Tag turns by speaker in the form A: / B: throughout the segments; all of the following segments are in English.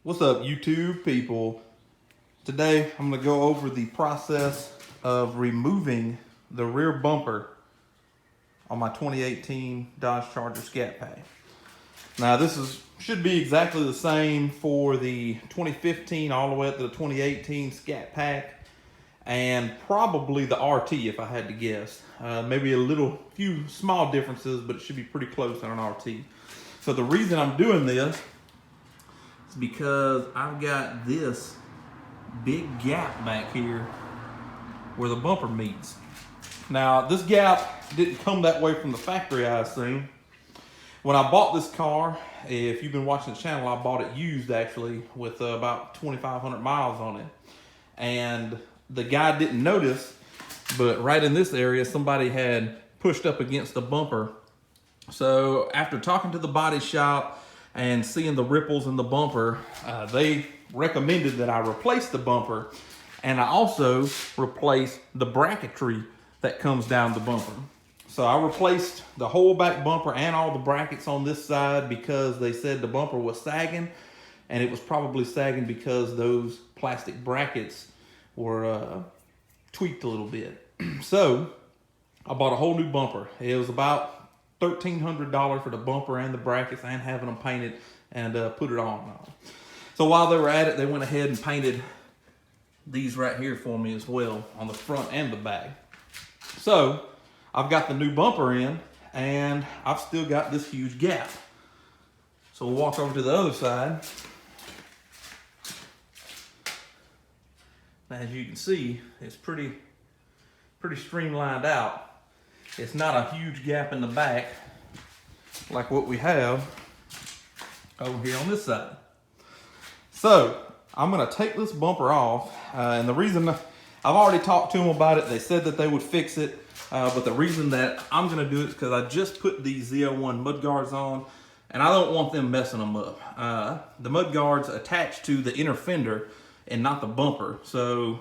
A: What's up, YouTube people? Today I'm going to go over the process of removing the rear bumper on my 2018 Dodge Charger Scat Pack. Now should be exactly the same for the 2015 all the way up to the 2018 Scat Pack, and probably the RT if I had to guess. Maybe a few small differences, but it should be pretty close on an RT. So the reason I'm doing this is because I've got this big gap back here where the bumper meets. Now this gap didn't come that way from the factory, I assume. When I bought this car, if you've been watching the channel, I bought it used actually with about 2,500 miles on it. And the guy didn't notice, but right in this area, somebody had pushed up against the bumper. So after talking to the body shop and seeing the ripples in the bumper, they recommended that I replace the bumper, and I also replace the bracketry that comes down the bumper. So I replaced the whole back bumper and all the brackets on this side because they said the bumper was sagging, and it was probably sagging because those plastic brackets were tweaked a little bit. So I bought a whole new bumper. It was about $1,300 for the bumper and the brackets and having them painted and put it on. So while they were at it, they went ahead and painted these right here for me as well on the front and the back. So I've got the new bumper in, and I've still got this huge gap. So we'll walk over to the other side. As you can see, it's pretty streamlined out. It's not a huge gap in the back like what we have over here on this side. So I'm gonna take this bumper off, and the reason I've already talked to them about it, they said that they would fix it, but the reason that I'm gonna do it is because I just put these Z01 mud guards on, and I don't want them messing them up. The mud guards attach to the inner fender and not the bumper, so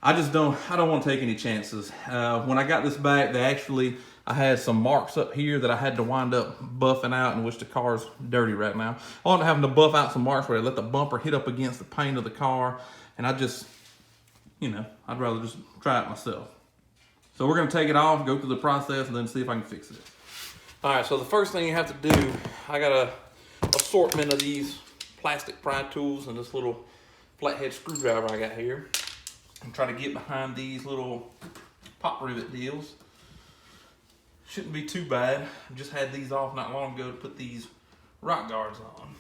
A: I don't want to take any chances. When I got this back, I had some marks up here that I had to wind up buffing out, in which the car's dirty right now. I ended up having to buff out some marks where I let the bumper hit up against the paint of the car, and I'd rather just try it myself. So we're gonna take it off, go through the process, and then see if I can fix it. All right, so the first thing you have to do, I got a assortment of these plastic pry tools and this little flathead screwdriver I got here. I'm trying to get behind these little pop rivet deals. Shouldn't be too bad. I just had these off not long ago to put these rock guards on.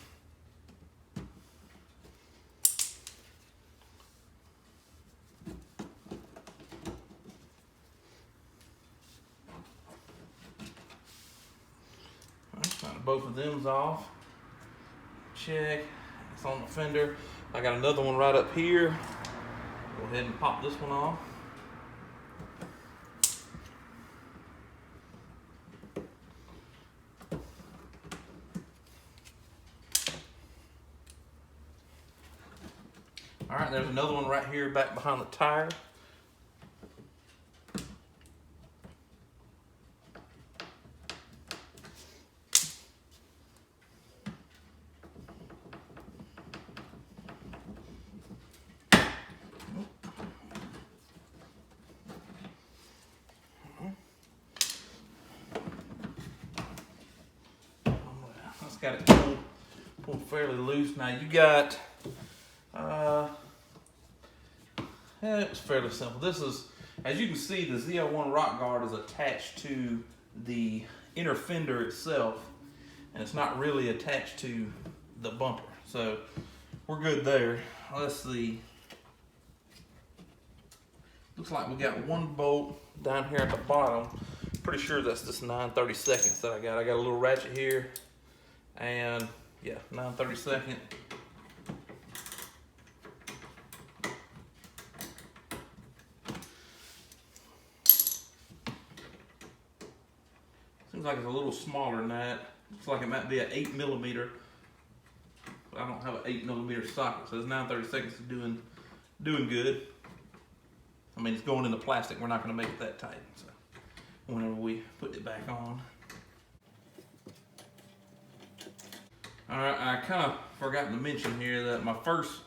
A: Alright, both of them's off. Check. It's on the fender. I got another one right up here. Go ahead and pop this one off. All right, there's another one right here back behind the tire. Got it pulled fairly loose. Now you got, it's fairly simple. This is, as you can see, the Z01 rock guard is attached to the inner fender itself, and it's not really attached to the bumper. So we're good there. Let's see. Looks like we got one bolt down here at the bottom. Pretty sure that's this 9/32 that I got. I got a little ratchet here. And yeah, 9/32. Seems like it's a little smaller than that. Looks like it might be an 8mm. But I don't have an 8mm socket, so this 9/32 is doing good. I mean, it's going into plastic. We're not going to make it that tight. So whenever we put it back on. All right, I kind of forgotten to mention here that my first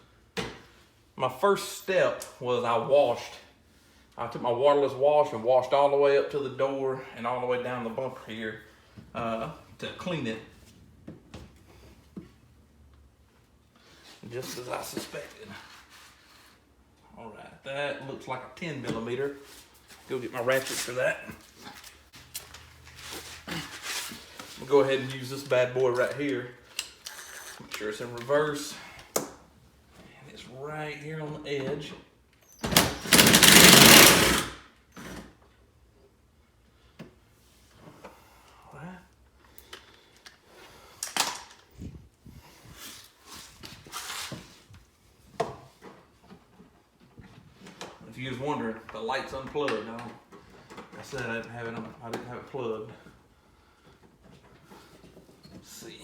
A: step was I took my waterless wash and washed all the way up to the door and all the way down the bumper here to clean it. Just as I suspected. All right, that looks like a 10 millimeter. Go get my ratchet for that. I'm gonna go ahead and use this bad boy right here. Make sure it's in reverse. And it's right here on the edge. All right. If you was wondering, the light's unplugged. Like I said, I didn't have it plugged. Let's see.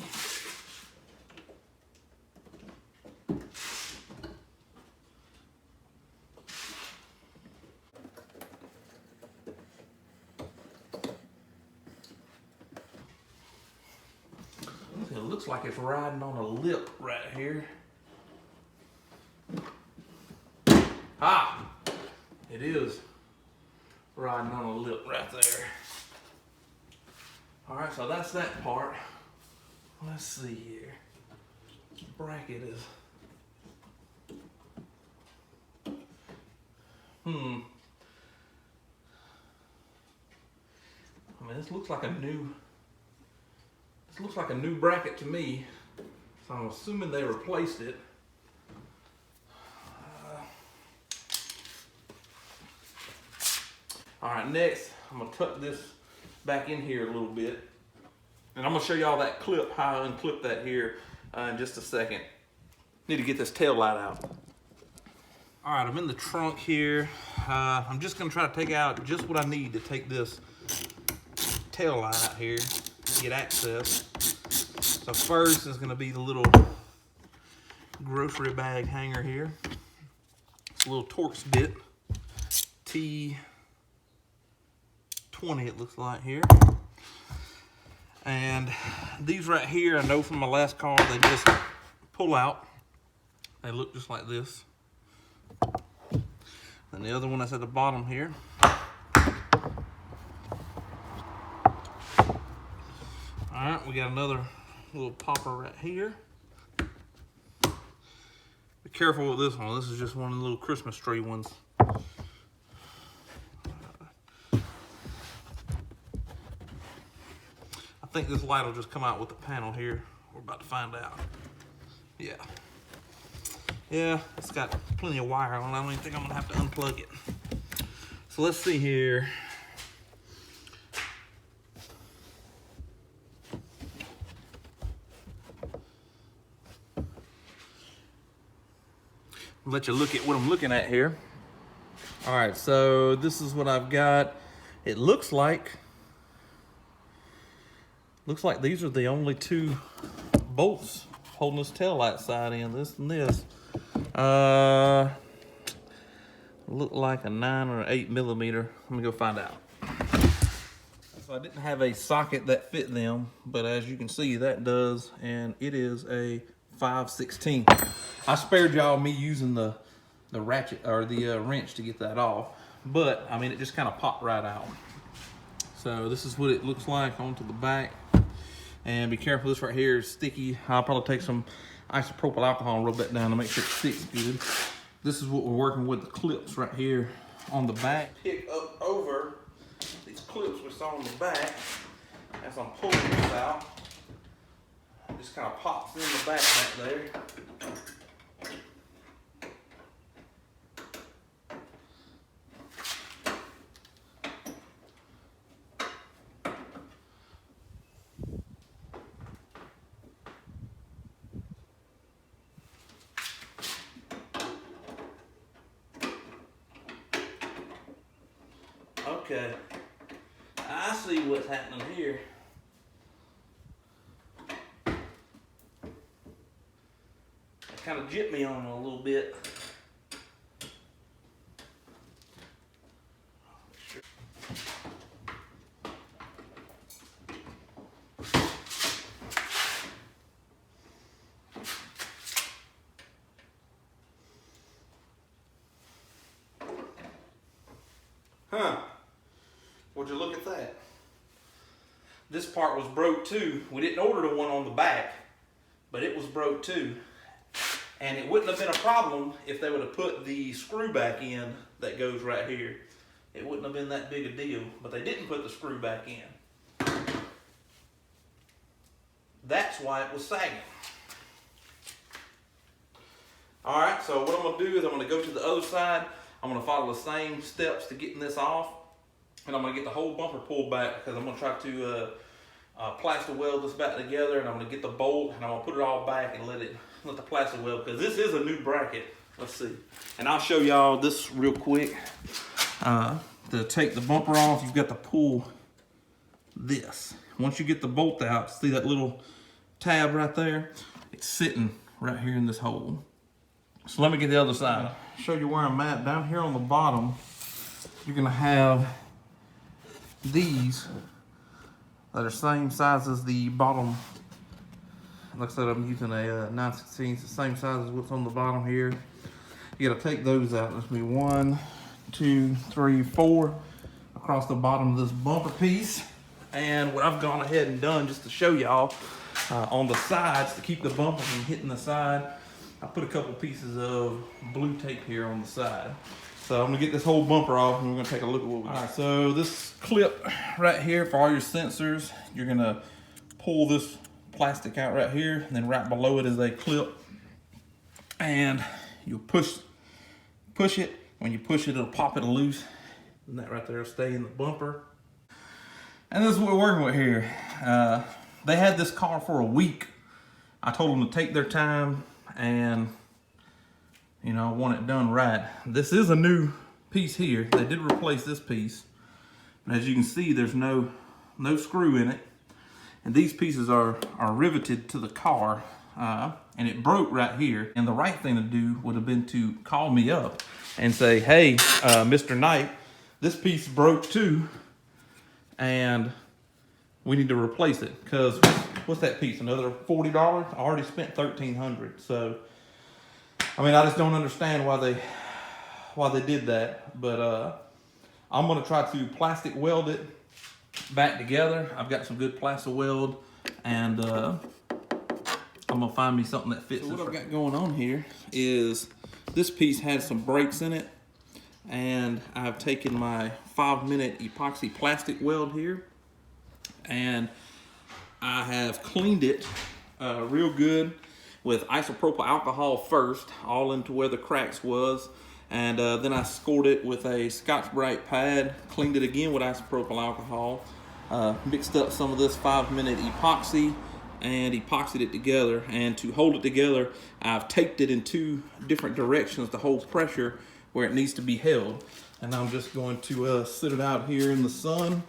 A: It looks like it's riding on a lip right here. Ah! It is riding on a lip right there. All right, so that's that part. Let's see here. Bracket is. I mean, this looks like a new bracket to me. So I'm assuming they replaced it. All right, next I'm gonna tuck this back in here a little bit, and I'm gonna show y'all that clip, how I unclip that here in just a second. Need to get this tail light out. All right, I'm in the trunk here. I'm just gonna try to take out just what I need to take this tail light out here and get access. So first is gonna be the little grocery bag hanger here. It's a little Torx bit, T20 it looks like here. And these right here, I know from my last car, they just pull out. They look just like this. And the other one that's at the bottom here. All right, we got another little popper right here. Be careful with this one. This is just one of the little Christmas tree ones. I think this light will just come out with the panel here. We're about to find out. Yeah. Yeah, it's got plenty of wire on it. I don't even think I'm gonna have to unplug it. So let's see here. I'll let you look at what I'm looking at here. All right, so this is what I've got. It looks like these are the only two bolts holding this taillight side in, this and this. Look like a 9 or 8 millimeter. Let me go find out. So I didn't have a socket that fit them, but as you can see, that does, and it is a 5/16. I spared y'all me using the ratchet or the wrench to get that off, but I mean, it just kind of popped right out. So this is what it looks like onto the back. And be careful, this right here is sticky. I'll probably take some isopropyl alcohol and rub that down to make sure it sticks good. This is what we're working with, the clips right here on the back. Pick up over these clips we saw on the back. As I'm pulling this out, it just kind of pops in the back there. Okay, I see what's happening here. It kind of jipped me on it a little bit. this part was broke too. We didn't order the one on the back, but it was broke too. And it wouldn't have been a problem if they would have put the screw back in that goes right here. It wouldn't have been that big a deal, but they didn't put the screw back in. That's why it was sagging. All right, so what I'm gonna do is I'm gonna go to the other side. I'm gonna follow the same steps to getting this off, and I'm gonna get the whole bumper pulled back because I'm gonna try to plaster weld this back together, and I'm gonna get the bolt and I'm gonna put it all back and let the plaster weld, because this is a new bracket. Let's see, and I'll show y'all this real quick. To take the bumper off, you've got to pull this. Once you get the bolt out, see that little tab right there? It's sitting right here in this hole. So let me get the other side. Show you where I'm at. Down here on the bottom, you're gonna have these that are same size as the bottom. Like I said, I'm using a 9/16, the same size as what's on the bottom here. You gotta take those out. There's gonna be 1, 2, 3, 4 across the bottom of this bumper piece. And what I've gone ahead and done, just to show y'all, on the sides, to keep the bumper from hitting the side, I put a couple pieces of blue tape here on the side. So I'm gonna get this whole bumper off and we're gonna take a look at what we got. All right, so this clip right here for all your sensors, you're gonna pull this plastic out right here, and then right below it is a clip. And you'll push it. When you push it, it'll pop it loose. And that right there will stay in the bumper. And this is what we're working with here. They had this car for a week. I told them to take their time and, you know, want it done right. This is a new piece here. They did replace this piece. And as you can see, there's no screw in it. And these pieces are riveted to the car. And it broke right here. And the right thing to do would have been to call me up and say, hey, Mr. Knight, this piece broke too, and we need to replace it. Because what's that piece? Another $40? I already spent $1,300. So, I mean, I just don't understand why they did that. But I'm gonna try to plastic weld it back together. I've got some good plastic weld, and I'm gonna find me something that fits. So what I've got going on here is this piece has some breaks in it, and I've taken my 5-minute epoxy plastic weld here, and I have cleaned it real good with isopropyl alcohol first, all into where the cracks was, and then I scored it with a Scotch-Brite pad, cleaned it again with isopropyl alcohol, mixed up some of this 5-minute epoxy, and epoxied it together. And to hold it together, I've taped it in 2 different directions to hold pressure where it needs to be held. And I'm just going to sit it out here in the sun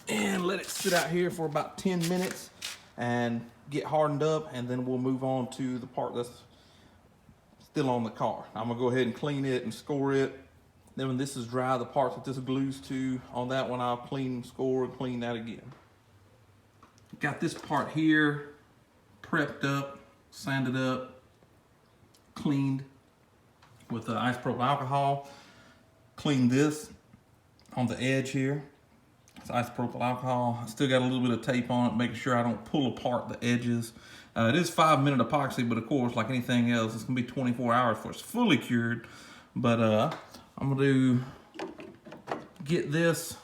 A: and let it sit out here for about 10 minutes and get hardened up, and then we'll move on to the part that's still on the car. I'm gonna go ahead and clean it and score it. Then when this is dry, the parts that this glues to, on that one I'll clean, score, and clean that again. Got this part here prepped up, sanded up, cleaned with the isopropyl alcohol. Cleaned this on the edge here. It's isopropyl alcohol. I still got a little bit of tape on it, making sure I don't pull apart the edges. It is 5-minute epoxy, but of course, like anything else, it's gonna be 24 hours before it's fully cured. But I'm gonna get this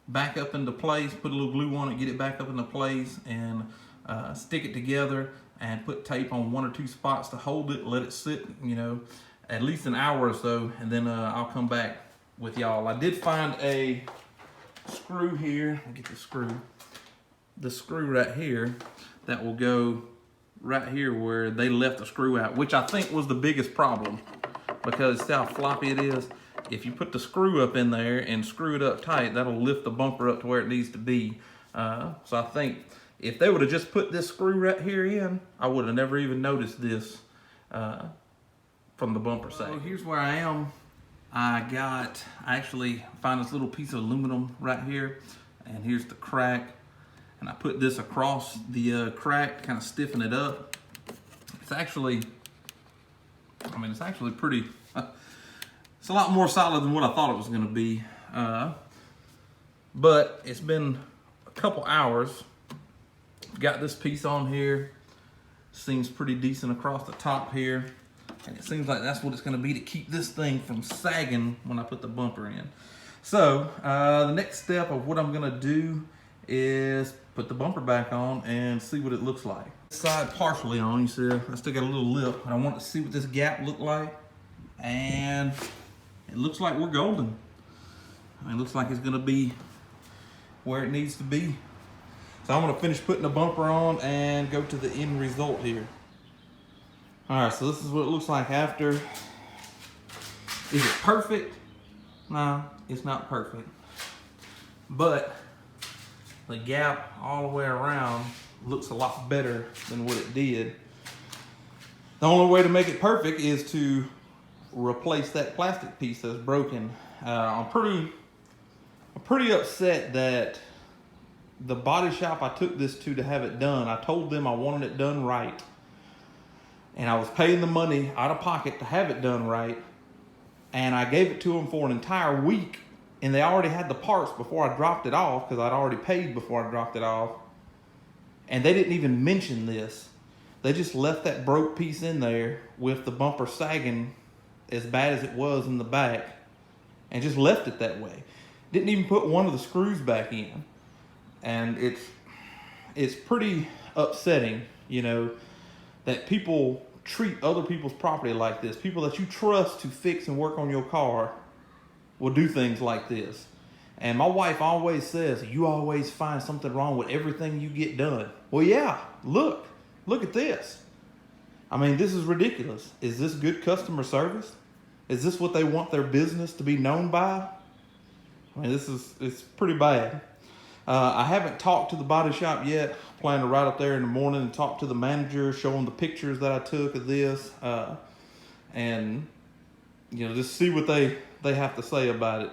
A: back up into place, put a little glue on it, get it back up into place, and stick it together and put tape on 1 or 2 spots to hold it, let it sit, you know, at least an hour or so, and then I'll come back with y'all. I did find a screw here. I'll get the screw right here that will go right here where they left the screw out, which I think was the biggest problem, because see how floppy it is? If you put the screw up in there and screw it up tight, that'll lift the bumper up to where it needs to be. So I think if they would have just put this screw right here in, I would have never even noticed this from the bumper side. Well, here's where I am. I actually found this little piece of aluminum right here, and here's the crack. And I put this across the crack to kind of stiffen it up. It's actually pretty, it's a lot more solid than what I thought it was gonna be. But it's been a couple hours. Got this piece on here. Seems pretty decent across the top here. And it seems like that's what it's gonna be to keep this thing from sagging when I put the bumper in. So the next step of what I'm gonna do is put the bumper back on and see what it looks like. Side partially on, you see, I still got a little lip, and I want to see what this gap looked like. And it looks like we're golden. I mean, it looks like it's gonna be where it needs to be. So I'm gonna finish putting the bumper on and go to the end result here. All right, so this is what it looks like after. Is it perfect? No, it's not perfect. But the gap all the way around looks a lot better than what it did. The only way to make it perfect is to replace that plastic piece that's broken. I'm pretty upset that the body shop I took this to have it done, I told them I wanted it done right. And I was paying the money out of pocket to have it done right. And I gave it to them for an entire week. And they already had the parts before I dropped it off, because I'd already paid before I dropped it off. And they didn't even mention this. They just left that broke piece in there with the bumper sagging as bad as it was in the back, and just left it that way. Didn't even put one of the screws back in. And it's pretty upsetting, you know, that people treat other people's property like this. People that you trust to fix and work on your car will do things like this. And my wife always says, you always find something wrong with everything you get done. Well, yeah, look at this. I mean, this is ridiculous. Is this good customer service? Is this what they want their business to be known by? I mean, it's pretty bad. I haven't talked to the body shop yet. I plan to ride up there in the morning and talk to the manager, show them the pictures that I took of this, and you know, just see what they have to say about it.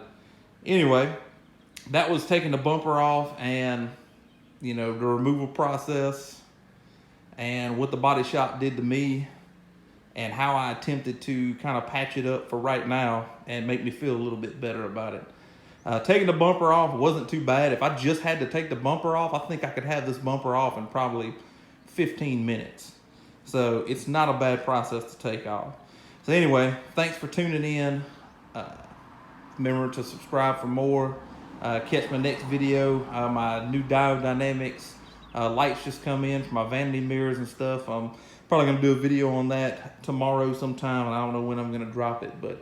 A: Anyway, that was taking the bumper off, and you know, the removal process, and what the body shop did to me, and how I attempted to kind of patch it up for right now and make me feel a little bit better about it. Taking the bumper off wasn't too bad. If I just had to take the bumper off, I think I could have this bumper off in probably 15 minutes. So it's not a bad process to take off. So anyway, thanks for tuning in. Remember to subscribe for more. Catch my next video. My new Diode Dynamics lights just come in for my vanity mirrors and stuff. I'm probably going to do a video on that tomorrow sometime, and I don't know when I'm going to drop it. But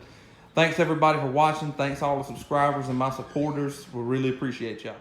A: thanks everybody for watching. Thanks all the subscribers and my supporters. We really appreciate y'all.